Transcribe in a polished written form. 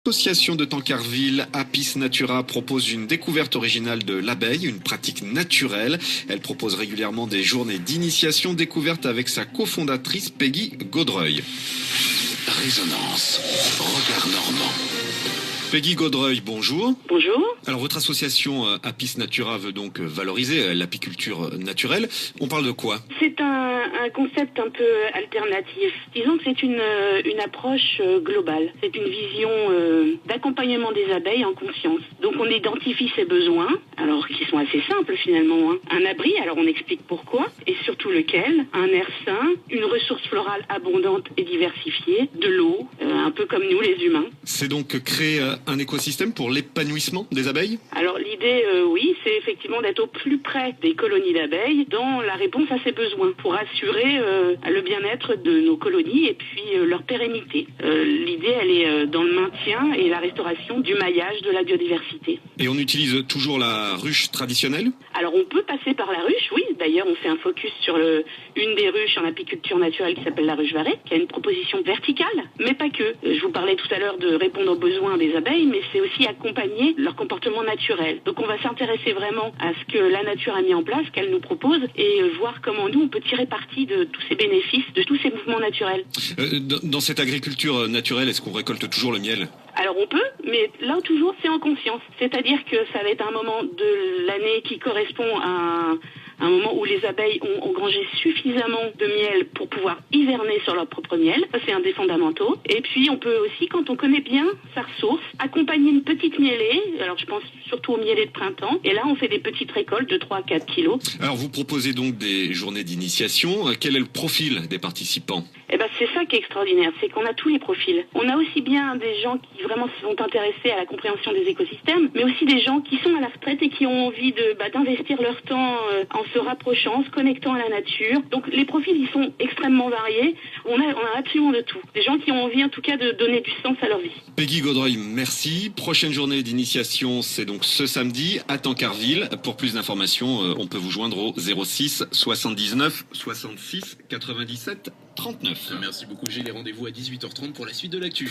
L'association de Tancarville, Apis Natura, propose une découverte originale de l'abeille, une pratique naturelle. Elle propose régulièrement des journées d'initiation découverte avec sa cofondatrice Peggy Gaudreuil. Résonance, regard normand. Peggy Gaudreuil, bonjour. Bonjour. Alors votre association Apis Natura veut donc valoriser l'apiculture naturelle. On parle de quoi? C'est un concept un peu alternatif. Disons que c'est une approche globale. C'est une vision d'accompagnement des abeilles en conscience. Donc on identifie ses besoins, alors qui sont assez simples finalement. Un abri, alors on explique pourquoi, et surtout lequel. Un air sain, une ressource florale abondante et diversifiée, de l'eau, un peu comme nous les humains. C'est donc créer un écosystème pour l'épanouissement des abeilles? Alors l'idée, oui, c'est effectivement d'être au plus près des colonies d'abeilles dans la réponse à ces besoins, pour assurer le bien-être de nos colonies et puis leur pérennité. L'idée, elle est dans le maintien et la restauration du maillage de la biodiversité. Et on utilise toujours la ruche traditionnelle? Alors on peut passer par la ruche, oui. D'ailleurs, on fait un focus sur une des ruches en apiculture naturelle qui s'appelle la ruche Varée, qui a une proposition verticale, mais pas que. Je vous parlais tout à l'heure de répondre aux besoins des abeilles, mais c'est aussi accompagner leur comportement naturel. Donc on va s'intéresser vraiment à ce que la nature a mis en place, qu'elle nous propose, et voir comment nous, on peut tirer parti de tous ces bénéfices, de tous ces mouvements naturels. Dans cette agriculture naturelle, est-ce qu'on récolte toujours le miel? Alors on peut, mais là toujours c'est en conscience. C'est-à-dire que ça va être un moment de l'année qui correspond à un moment où les abeilles ont engrangé suffisamment de miel pour pouvoir hiverner sur leur propre miel. Ça, c'est un des fondamentaux. Et puis, on peut aussi, quand on connaît bien sa ressource, accompagner une petite mielée. Alors, je pense surtout aux mielées de printemps. Et là, on fait des petites récoltes de 3 à 4 kilos. Alors, vous proposez donc des journées d'initiation. Quel est le profil des participants? Eh ben, c'est ça qui est extraordinaire, c'est qu'on a tous les profils. On a aussi bien des gens qui vraiment se sont intéressés à la compréhension des écosystèmes, mais aussi des gens qui sont à la retraite et qui ont envie d'investir leur temps en se rapprochant, se connectant à la nature. Donc les profils, ils sont extrêmement variés. On a absolument de tout. Des gens qui ont envie, en tout cas, de donner du sens à leur vie. Peggy Gaudreuil, merci. Prochaine journée d'initiation, c'est donc ce samedi à Tancarville. Pour plus d'informations, on peut vous joindre au 06 79 66 97 39. Merci beaucoup Gilles et rendez-vous à 18h30 pour la suite de l'actu.